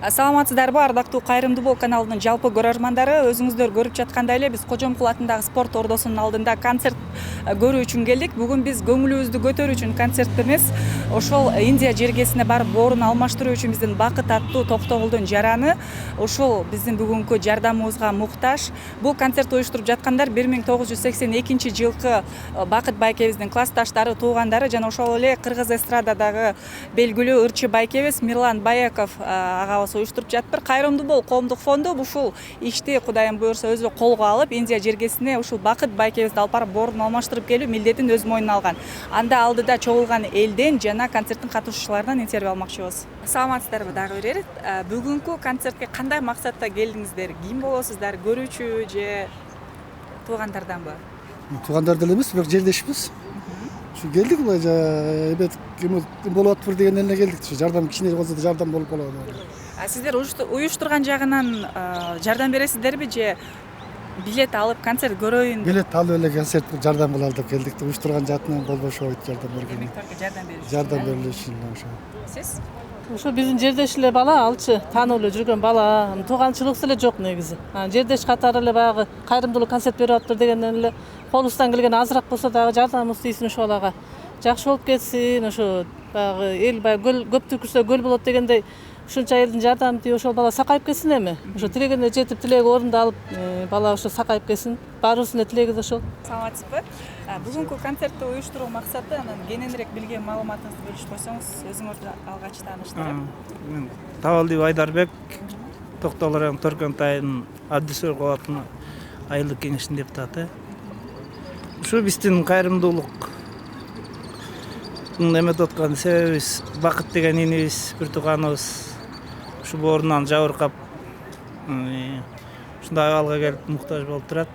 Саламатсыздарбы, ардактуу Кайрымдуу Бол каналынын жалпы көрөрмандары, өзүңүздөр көрүп жаткандай эле биз Кожомкул атындагы спорт ордосунун алдында концерт көрүү үчүн келдик. Бүгүн биз көңүлүбүздү көтөрүү үчүн концерт эмес, ошол Индия жергесине барып боорун алмаштыруу үчүн биздин Бакыт аттуу Токтогулдун жараны ушул биздин бүгүнкү жардамыбызга муктаж. Бул концерт уюштуруп жаткандар 1982-жылкы Бакыт байкебиздин классташтары, туугандары жана ошол эле кыргыз эстрададагы белгилүү ырчы байкебиз Мирлан Баеков агабыз уюштуруп жатыптыр. Кайрымдуу Бол коомдук фонду ушул ишти Кудайым буйрса өзү колго алып, Индия жергесине ушул Бакыт байкебизди алып барып боорун алмаштырып келүү милдетин өз мойнуна алган. Анда алдыда чогулган элден жана концерттин катышуучуларынан интервью алмакчыбыз. Саламатсыздарбы дагы бир ирет. Бүгүнкү концертке кандай максатта келдиңиздер? Ким болосуздар? Көрүүчү же туугандарданбы? Туугандар деле эмес, бирок жердешпиз. Ушу келдик эле эбет ким болуп атпыр дегенден эле келдик. Жардам кичине болсо да жардам болуп калат. Сиздер уюштурган жагынан жардам бересиздерби же билет алып концерт көрөйүн? Билет алып эле концерт жардам кылалы деп келдик. Уюштурган жактан болбошобойт жардам бергенге. Жардам берилиш үчүн ошо. Сиз? Ошо биздин жердеш эле бала, алчы таануу эле жүргөн бала. Тууганчылык эле жок негизи. Жердеш катары эле баягы кайрымдуулук концерт берип атыптыр дегенден эле колубуздан келген азыраак болсо дагы жардамыбыз тийсин ошол балага. Жакшы болуп кетсин, ошо баягы эл баягы көп түкүрсө көл болот дегендей ушунча элдин жардамы тийип ошол бала сакайып кетсин эми. Ошо тилегине жетип, тилеги орундалып, бала ошо сакайып кетсин. Баарыбыздын эле тилегибиз ошол. Саламатсызбы? Бүгүнкү концертти уюштуруу максаты, анан кененирээк билген маалыматыңызды бөлүшүп койсоңуз, өзүңөрдү алгач тааныштырам. Мен Табалдиев Айдарбек, Токтогул району Төркөн атайынын Абдисөр кабатынын айылдык кеңешинин депутаты. Ушу биздин кайрымдуулук эметип аткан себебибиз Бакыт деген инибиз, бир тууганыбыз ушу боорунан жабыркап ушундай абалга келип муктаж болуп турат.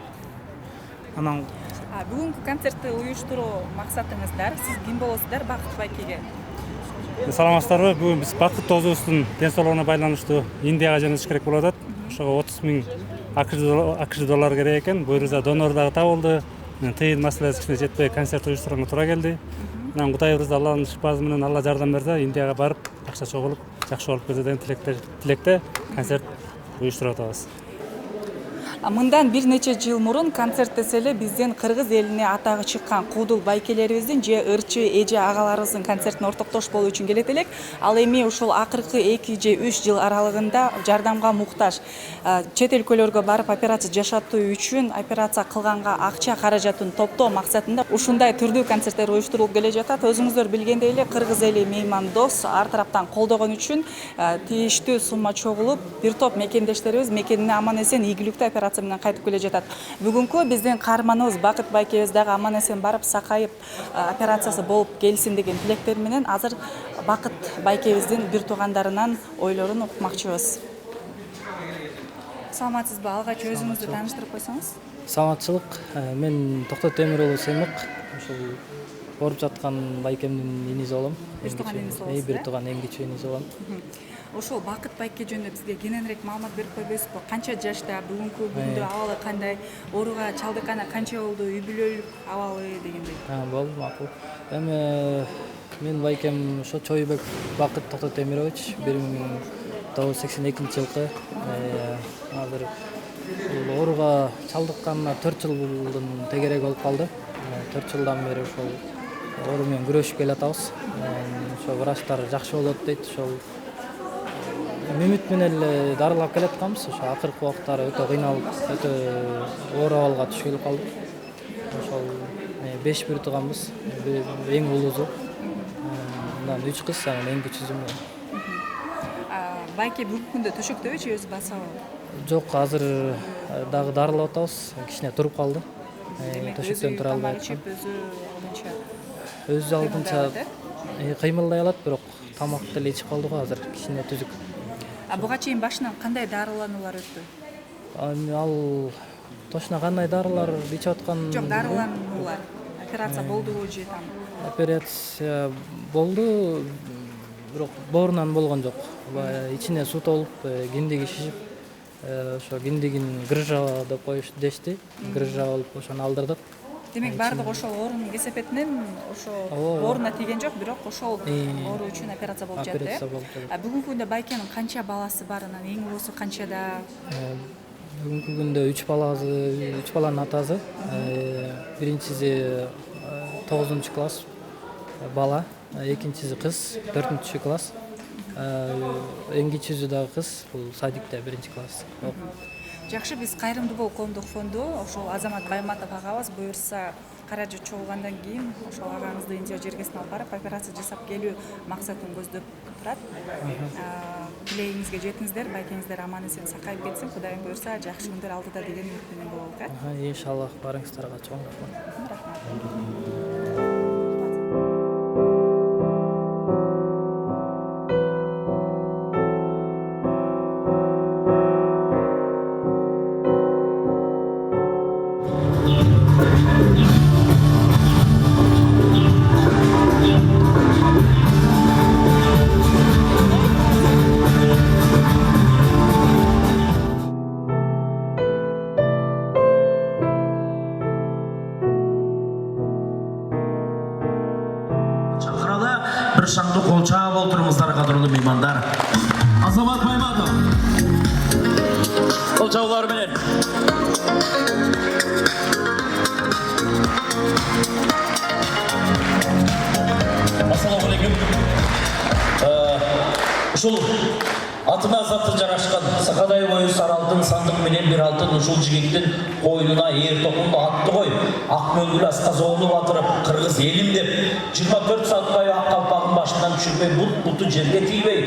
Анан Бүгүнкү концертти уюштуруу максатыңыздар, сиз ким болосуздар Бакыт байкеге? Саламатсыздарбы? Бүгүн биз Бакыт тоозубуздун ден соолугуна байланыштуу Индияга жөнөтүш керек болуп атат. Ошого 30 000 АКШ доллар керек экен. Буюрса донор дагы табылды. Тыйын маселеси кичине жетпей концерт уюштурганга туура келди. Анан Кудайыбызды Алланын шыпасы менен Алла жардам берсе, Индияга барып, акча чогулуп, жакшы болуп кетсе деген тилекте концерт уюштуруп атабыз. Мындан бир нече жыл мурун концерт десе эле биздин кыргыз элине атагы чыккан куудул байкелерибиздин же ырчы эже агаларыбыздын концертине ортоктош болуу үчүн келет элек. Ал эми ушул акыркы 2 же 3 жыл аралыгында жардамга муктаж. Чет өлкөлөргө барып операция жашатуу үчүн операция кылганга акча каражатын топтоо максатында ушундай түрдүү концерттер уюштурулуп келе жатат. Өзүңүздөр билгендей эле кыргыз эли меймандос ар тараптан колдогон үчүн тийиштүү сумма чогулуп, бир топ мекендештерибиз мекенине аман эсен ийгиликтүү операция менен кайтып келе жатат. Бүгүнкү биздин каарманыбыз Бакыт байкебиз дагы аман эсен барып сакайып операциясы болуп келсин деген тилектер менен азыр Бакыт байкебиздин бир туугандарынан ойлорун укмакчыбыз. Саламатсызбы? Алгач өзүңүздү тааныштырып койсоңуз. Саламатчылык. Мен Токтор Темир уулу Семик. Ушул ооруп жаткан байкемдин иниси болом. Бир тууган иниси болосуз. Бир тууган эң кичүү иниси болом. Ошол Бакыт байке жөнүндө бизге кененирээк маалымат берип койбойсузбу? Канча жашта, бүгүнкү күндө абалы кандай, ооруга чалдыкканына канча болду, үй бүлөлүк абалы дегендей. Болду, макул. Эми мен байкем ошо Чойбек Бакыт Токтор Темирович 1982-жылкы азыр ооруга чалдыкканына 4 жылдын тегерек болуп калды. 4 жылдан бери ошол оору менен күрөшүп келатабыз. Ошо врачтар жакшы болот дейт. Ошол үмүт менен эле дарылап келатканбыз. Ошо акыркы убактары өтө кыйналып, өтө оор абалга түшкөлүп калдык. Ошол 5 бир тууганбыз. Эң улуусу. Мындан 3 кыз, анан эң кичүүсү мен. Байке бүгүнкү күндө төшөктөбү же өзү басабы? Жок, азыр дагы дарылап атабыз. Кичине туруп калды. Төшөктөн тура албай атат. Өзү алдынча кыймылдай алат, бирок тамак деле ичип калды го азыр кичине түзүк. Буга чейин башынан кандай дарылануулар өттү? Ал точно кандай дарылар ичип аткан? Жок, дарылануулар. Операция болдубу же там? Операция болду, бирок боорунан болгон жок. Ичине суу толуп, киндиги шишип, ошо киндигин грыжа деп коюш дешти. Грыжа болуп ошону алдырдык. Демек баардык ошол оорунун кесепетинен ошо ооруна тийген жок, бирок ошол оору үчүн операция болуп жатты. Операция болуп жатат. Бүгүнкү күндө Байкенин канча баласы бар, анан эң улуусу канчада? Бүгүнкү күндө 3 баланын атасы. Биринчиси 9 класс бала, экинчиси кыз 4 класс. Эң кичүүсү дагы кыз, бул садикте 1 класс. Жакшы, биз Кайрымдуу Бол коомдук фонду ошол Азамат Байматов агабыз буюрса каражат чогулгандан кийин ошол агаңызды Индия жергесине алып барып операция жасап келүү максатын көздөп турат. Тилегиңизге жетиңиздер, байкеңиздер аман эсен сакайып кетсин, Кудайым буюрса жакшы күндөр алдыда деген үмүт менен бололук. Иншаллах, барыңыздарга чоң рахмат. Bir şаңды қол чаап отырыңыздар, қадірлі меймандар. Азамат Байматов. Қол чаулар менен. Ассалаумағалейкум. Ушул атына заты жарашқан сақадай бойы саралтын сандық менен бір алтын ушул жигиттин койнуна ер тоқымды атты қой. Ақ мөңгіл асқазоғыны батырып, қырғыз елім деп 24 саат бойы ақ қалпағын башынан түшірмей, бұты жерге тийбей,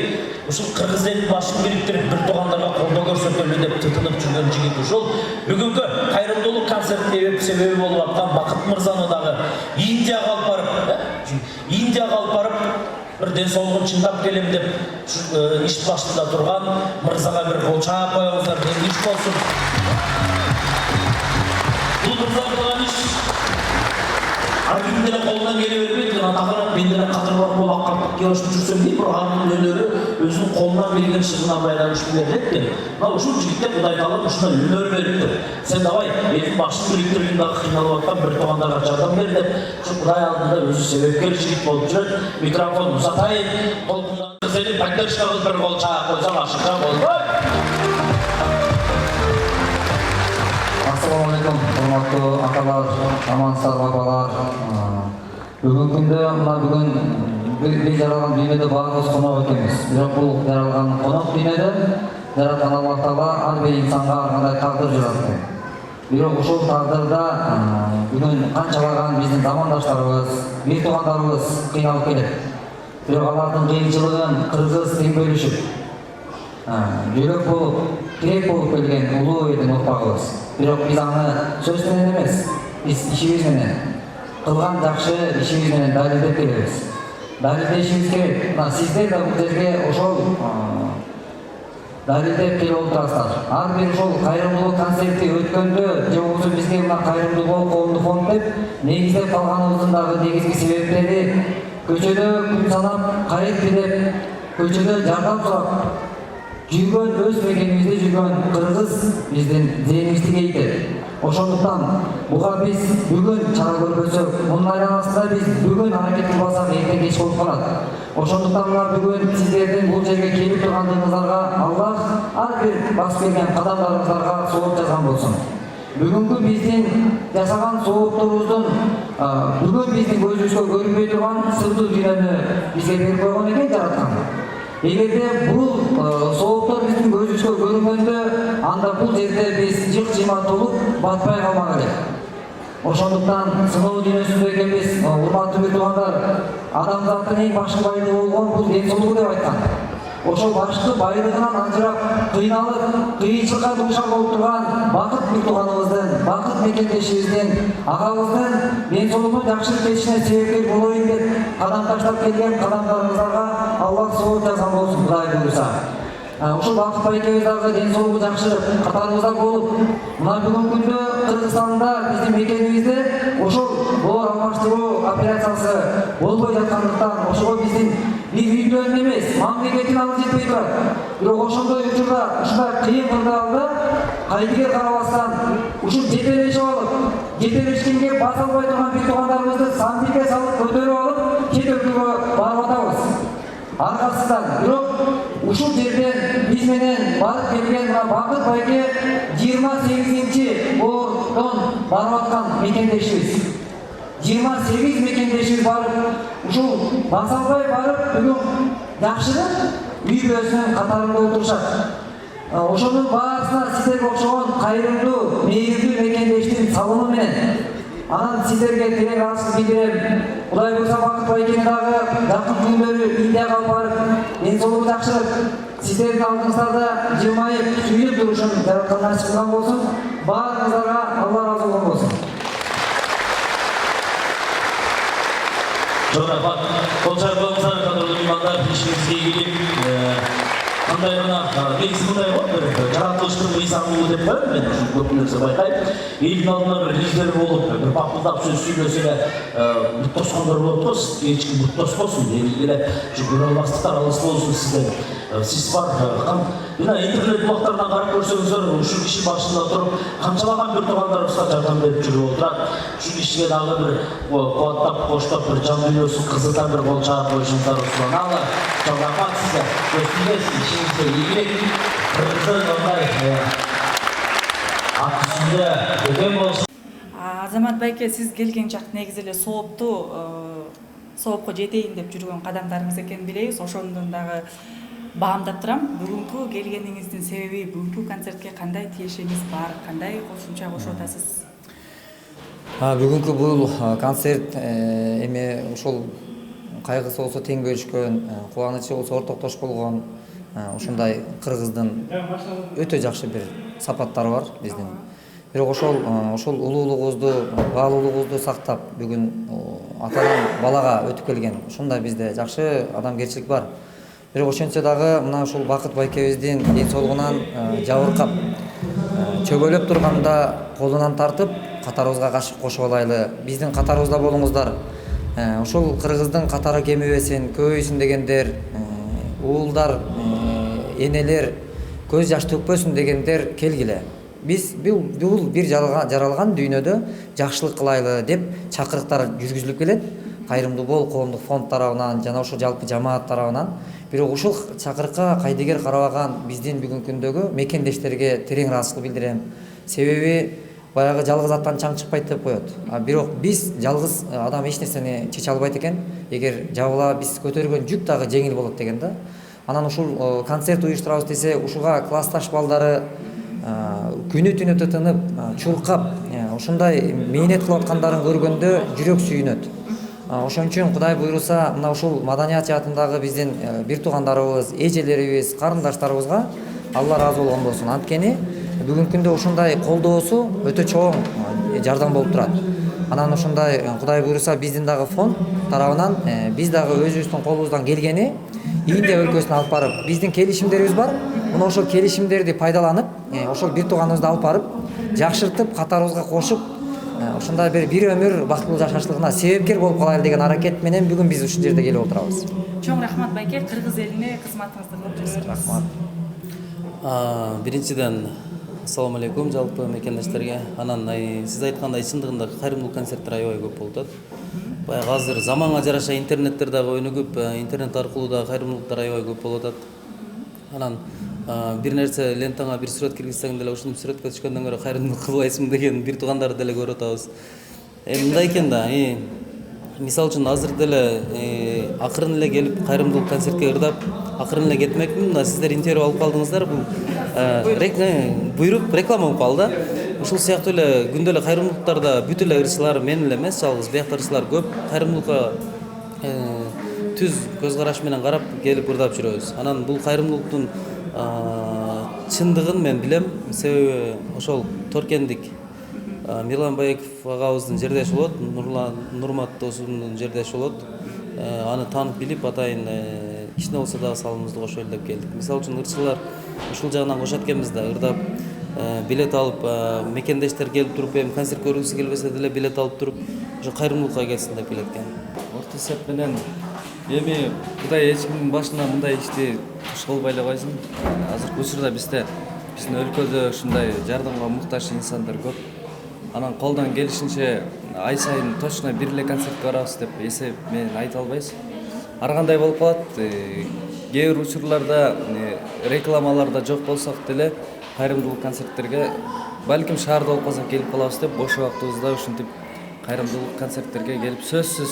ушул қырғыз елін башын біріктіріп, бір туғандарға қолдау көрсөтөлү деп тытынып жүрген жигит ушул. Бүгүнкү кайрымдуулук концерт себеби болуп аткан Бакыт мырзаны дагы Индияга алып барып, bir денсаулығын чыңдап келем деп иш башында турган мырзага bir кол чаап коюңуздар, иш болсун. Бул мырза кылган иш ар кимдин деле колунан келе бербейт. Атакырак мен деле катырбак болуп аккап келишип жүрсөм дейм, бирок анын өнөрү өзүнүн колунан келген шыгына байланыштуу берет экен. Мына ушул жигитке Кудай таала ушуна өнөр бериптир. Сен давай элдин башын бириктиргин дагы кыйналып аткан бир туугандарга жардам бер деп, ушу Кудай алдында өзү себепкер жигит болуп жүрөт. Микрофон узатайын, толкундан сени поддержкабыз бир кол чаап койсоң ашыкка болбойт. Assalamualaikum, hormatly akalar, amansыздар бабалар. Бүгүнкү күндө мына бүгүн жаралган дүйнөдө баарыбыз конок экенбиз. Бирок бул жаралган конок дүйнөдө жараткан Аллах Таала ар бир инсанга ар кандай тагдыр жазат. Бирок ушул тагдырда бүгүн канчалаган биздин замандаштарыбыз, бир туугандарыбыз кыйналып келет. Бирок алардын кыйынчылыгын кыргыз тең бөлүшүп, жүрөк болуп, тирек болуп келген улуу элдин урпагыбыз. Бирок биз аны сөз менен эмес, биз ишибиз менен, кылган жакшы ишибиз менен далилдеп келебиз. Далилдешибиз керек. Мына сиздер да бул жерге ошол далилдеп келип отурасыздар. Ар бир ошол кайрымдуулук концерти өткөндө, же болбосо бизге мына Кайрымдуу Бол коомдук фонд деп негиздеп калганыбыздын дагы негизги себептери көчөдө күн санап, кайрып деп, көчөдө жардам сурап жүргөн, өз мекенибизде жүргөн кыргыз биздин зээнибизди кейтет. Ошондуктан буга биз бүгүн чара көрбөсөк, мунун айланасында биз бүгүн аракет кылбасак эртең кеч болуп калат. Ошондуктан бүгүн сиздердин бул жерге келип тургандыгыңыздарга Аллах ар бир бас берген кадамдарыңыздарга сооп жазган болсун. Бүгүнкү биздин жасаган соопторубуздун бүгүн биздин көзүбүзгө көрүнбөй турган сырдуу дүйнөнү бизге берип койгон экен жараткан. Эгерде бул сооптор биздин көзүбүзгө көрүнгөндө, анда бул жерде биз жык-жыйма толуп батпай калмак элек. Ошондуктан сыноо дүйнөсүндө экенбиз, урматтуу туугандар, адамзаттын эң башкы байлыгы болгон бул денсаулугу деп айткан. Ошол башкы байлыгынан ажырап, кыйналып, кыйынчылыкка дуушар болуп турган Бакыт бир тууганыбыздын, Бакыт мекендешибиздин, агабыздын денсаулугунун жакшырып кетишине себепкер болоюн деп кадам таштап келген кадамдарыңыздарга Аллах сооп жазган болсун, Кудай буйрса. Ушул Бакыт байкебиз дагы денсаулугу жакшырып, катарыбызда болуп, мына бүгүнкү күндө Кыргызстанда биздин мекенибизде ошол боор алмаштыруу операциясы болбой жаткандыктан, ошого биздин бир үйдөн эмес, мамлекеттин алы жетпей турат. Бирок ошондой учурда, ушундай кыйын кырдаалда кайдыгер карабастан ушул жетелешип алып, жетелешкенге баса албай турган биз туугандарыбызды саммитке салып көтөрүп алып чет өлкөгө барып атабыз. Аркасынан бирок ушул жерден биз менен барып келген мына Бакыт байке 28-ордон барып аткан мекендешибиз. 28 мекендешибиз барып ушул баса албай барып бүгүн жакшырып үй бүлөсүнүн катарында отурушат. Ошонун баарысына сиздерге окшогон кайрымдуу, мээримдүү мекендештин салымы менен анан сиздерге терең ыраазычылык билдирем. Кудай буйруса Бакыт байкени дагы жакын күндөрү Индияга алып барып, ден соолугу жакшырып, сиздердин алдыңыздарда жылмайып, сүйүнүп турушун жараткандан чыккан болсун. Баарыңыздарга Алла ыраазы болгон болсун. Çok rahmat. Konservatuvar kadrolu limanlar işimizle ilgili qanday gana негизи мындай болот, бир жаратылыштын мыйзамы деп коем мен көп нерсе байкайм. Элдин алдында бир лидер болуп, бир бакылдап сөз сүйлөсө эле бүт тоскондор болуп турсуз, эч ким бүт тоспосун, эле журналисттер алыс болсун сиздер. Siz var, internet bloglardan karıp görseniz şu kişi başında oturup kançalagan bir tuğanlarımızda yardım verip жүрүп отурат. Şu kişiye dagı bir kuattap, koştap bir can dünyası kızıdan bir kol çağırıp koyuşunuzlar usulanarlar. Çok rahmat size. Göstürüyorsun, işinizde ilgilik. Kırmızı onday at üstünde ödem olsun. Азамат байке, сиз келген жак негизи эле соопко жетейин деп жүргөн кадамдарыңыз экенин билебиз. Ошондон дагы баамдап турам. Бүгүнкү келгениңиздин себеби, бүгүнкү концертке кандай тиешеңиз бар, кандай кошумча кошуп атасыз? Бүгүнкү бул концерт эми ушул кайгысы болсо тең бөлүшкөн, кубанычы болсо ортоктош болгон ушундай кыргыздын өтө жакшы бир сапаттары бар биздин. Бирок ошол улуулугубузду, баалуулугубузду сактап, бүгүн атадан балага өтүп келген ушундай бизде жакшы адамгерчилик бар. Бирок ошентсе дагы мына ушул Бакыт байкебиздин ден соолугунан жабыркап, чөгөлөп турганда колунан тартып, катарыбызга кошуп алайлы. Биздин катарыбызда болуңуздар. Ушул кыргыздын катары кемибесин, көбөйсүн дегендер, уулдар, энелер көз жаш төкпөсүн дегендер келгиле. Биз бул бир жаралган дүйнөдө жакшылык кылайлы деп чакырыктар жүргүзүлүп келет. Кайрымдуу бол коомдук фонд тарабынан жана ошо жалпы жамаат тарабынан. Бирок ушул чакырыкка кайдыгер карабаган биздин бүгүнкү күндөгү мекендештерге терең ыраазычылык билдирем. Себеби баягы жалгыз аттан чаң чыкпайт деп коет. Бирок биз жалгыз адам эч нерсени чече албайт экен. Эгер жабыла биз көтөргөн жүк дагы жеңил болот деген да. Анан ушул концерт уюштурабыз десе, ушуга классташ балдары күнү түнү тытынып, чуркап, ушундай мээнет кылып аткандарын көргөндө жүрөк сүйүнөт. Ошон үчүн Кудай буйруса, мына ушул маданият жаатындагы биздин бир туугандарыбыз, эжелерибиз, карындаштарыбызга Алла ыраазы болгон болсун. Анткени бүгүнкү күндө ушундай колдоосу өтө чоң жардам болуп турат. Анан ушундай Кудай буйруса биздин дагы фонд тарабынан биз дагы өзүбүздүн колубуздан келгени Индия өлкөсүнө алып барып, биздин келишимдерибиз бар. Мына ошол келишимдерди пайдаланып, ошол бир тууганыбызды алып барып, жакшыртып, катарыбызга кошуп, ушундай бир өмүр бактылуу жашашлыгына себепкер болуп калайлы деген аракет менен бүгүн биз ушул жерде келип отурабыз. Чоң рахмат байке, кыргыз элине кызматыңызды кылып жүрүңүз. Рахмат. Биринчиден ассаламу алейкум жалпы мекендештерге. Анан сиз айткандай чындыгында кайрымдуулук концерттер аябай көп болуп атат. Баягы азыр заманга жараша интернеттер дагы өнүгүп, интернет аркылуу да кайрымдуулуктар аябай көп болуп атат. Анан бир нерсе лентаңа бир сүрөт киргизсең деле ушул сүрөткө түшкөндөн көрө кайрымдуулук кылбайсың деген бир туугандарды деле көрүп атабыз. Мындай экен да, мисалы үчүн азыр деле акырын эле келип кайрымдуулук концертке ырдап, акырын эле кетмекмин. Мына сиздер интервью алып калдыңыздар, бул буйруп реклама болуп калды. Ушул сыяктуу эле күндө эле кайрымдуулуктарда бүт эле ырчылар мен эле эмес, жалгыз биякта ырчылар көп кайрымдуулукка түз көз караш менен карап келип ырдап жүрөбүз. Анан бул кайрымдуулуктун чындыгын мен билем, себеби ошол торкендик Мирлан Байеков агабыздын жердеши болот, Нурмат досумдун жердеши болот. Аны таанып билип атайын кичине болсо дагы салымыбызды кошойлу деп келдик. Мисалы үчүн ырчылар ушул жагынан кошот экенбиз да, ырдап билет алып, мекендештер келип туруп, концерт көргүсү келбесе деле билет алып туруп, ошо кайрымдуулукка келсин деп келеткен. Орто эсеп менен эми Кудай эч кимдин башына мындай ишти туш кылбай эле койсун. Азыркы учурда биздин өлкөдө ушундай жардамга муктаж инсандар көп. анан колдон келишинче ай сайын точно бир эле концертке барабыз деп эсеп менен айта албайбыз. Ар кандай болуп калат. Кээ бир учурларда рекламаларда жок болсок деле кайрымдуулук концерттерге балким шаарда болуп калсак келип калабыз деп бош убактыбызда ушинтип кайрымдуулук концерттерге келип сөзсүз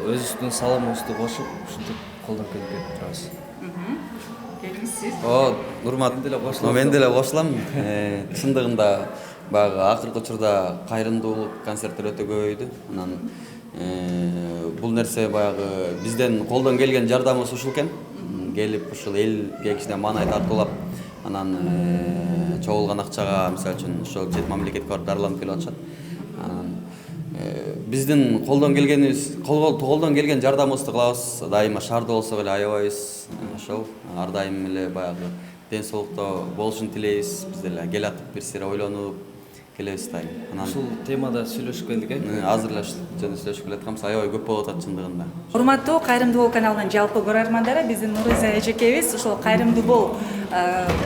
өзүбүздүн салымыбызды кошуп ушинтип колдон келип турабыз. Сиз Урмат, мен деле кошулам. Чындыгында баягы акыркы учурда кайрымдуулук концерттер өтө көбөйдү. Анан бул нерсе баягы бизден колдон келген жардамыбыз ушул экен. Келип ушул элге кичине маанай тартуулап, анан чогулган акчага мисалы үчүн ошол чет мамлекетке барып дарыланып келип атышат. Биздин колдон келген жардамыбызды кылабыз. Дайыма шаарда болсок эле аябайбыз. Ошол ар дайым эле баягы ден соолукта болушун тилейбиз. Биз деле келатып бир сире ойлонуп келебиз дайым. Анан Ушул темада сүйлөшүп келдик. азыр эле жана сүйлөшүп келатканбыз. Аябай көп болуп атат чындыгында. Урматтуу Кайрымдуу бол каналынын жалпы көрөрмандары, биздин Нуриза эжекебиз ушул Кайрымдуу бол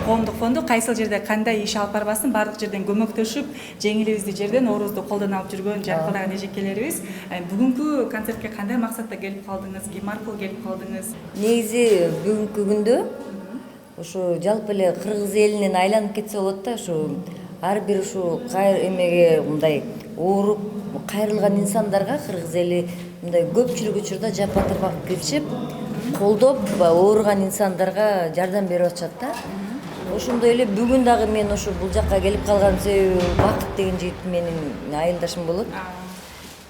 коомдук фонду кайсыл жерде кандай иш алып барбасын баардык жерден көмөктөшүп, жеңилибизди жерден оорубузду колдон алып жүргөн жаркыраган эжекелерибиз. Бүгүнкү концертке кандай максатта келип калдыңыз? Ким аркылуу келип калдыңыз? Негизи бүгүнкү күндө ушу жалпы эле кыргыз элинен айланып кетсе болот да, ушу ар бир ушу эмеге мындай ооруп кайрылган инсандарга кыргыз эли мындай көпчүлүк учурда жапа-тырбак келишип, колдоп ооруган инсандарга жардам берип атышат да. Ошондой эле бүгүн дагы мен ушу бул жакка келип калган себеби Бакыт деген жигит менин айылдашым болот.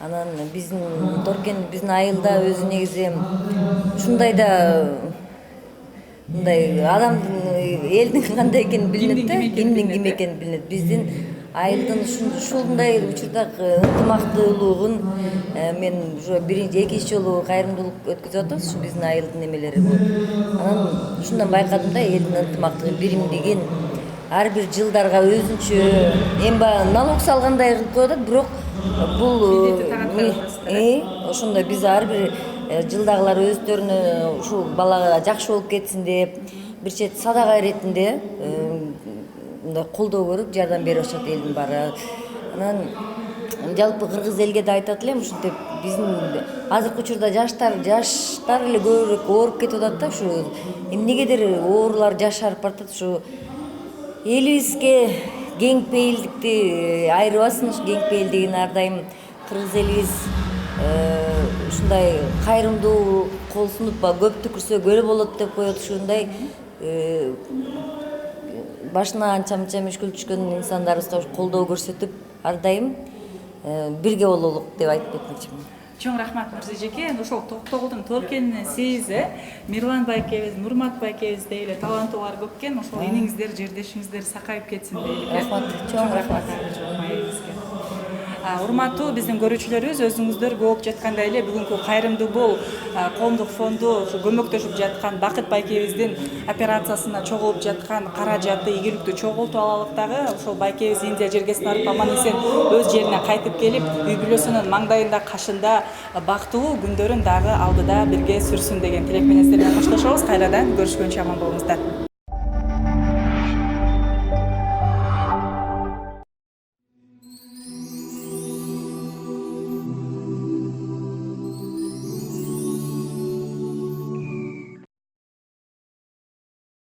Анан биздин Торкен биздин айылда өзү негизи ушундай да мындай адамдын элдин кандай экени билинет да, кимдин ким экени билинет. Биздин айылдын ушундай учурда ынтымактуулугун мен уже биринчи экинчи жолу кайрымдуулук өткөзүп атабыз, ушу биздин айылдын эмелери болот. Анан ушундан байкадым да, элдин ынтымактыгын, биримдигин ар бир жылдарга өзүнчө эми баягы налог салгандай кылып коюп атат, бирок бул ошондой биз ар бир жылдагылар өздөрүнө ушул балага жакшы болуп кетсин деп бир чет садага иретинде мындай колдоо көрүп жардам берип атышат элдин баары. Анан жалпы кыргыз элге да айтат элем, ушинтип биздин азыркы учурда жаштар эле көбүрөөк ооруп кетип атат да, ушу эмнегедир оорулар жашарып баратат. Ушу элибизге кең пейилдикти айырбасын, кең пейилдигин ар дайым кыргыз элибиз ушундай кайрымдуу кол сунуп көп түкүрсө көл болот деп коет. Ушундай башына анча-мынча мүшкүл түшкөн инсандарыбызга колдоо көрсөтүп ар дайым бирге бололук деп айтып кетмекчимин. Чоң рахмат Нуриза эжеке. Ошол Токтогулдун Торкенинен сиз, Мирлан байкебиз, Нурмат байкебиз дейли таланттуулар көп экен. Ошол иниңиздер, жердешиңиздер сакайып кетсин дейли. Рахмат, чоң рахмат. Урматтуу биздин көрүүчүлөрүбүз, өзүңүздөр көрүп жаткандай эле бүгүнкү Кайрымдуу бол коомдук фонду көмөктөшүп жаткан Бакыт байкебиздин операциясына чогулуп жаткан каражаты ийгиликтүү чогултуп алалык дагы. Ошол байкебиз Индия жергесине барып аман эсен өз жерине кайтып келип, үй бүлөсүнүн маңдайында кашында бактылуу күндөрүн дагы алдыда бирге сүрсүн деген тилек менен сиздер менен коштошобуз. Кайрадан көрүшкөнчө аман болуңуздар.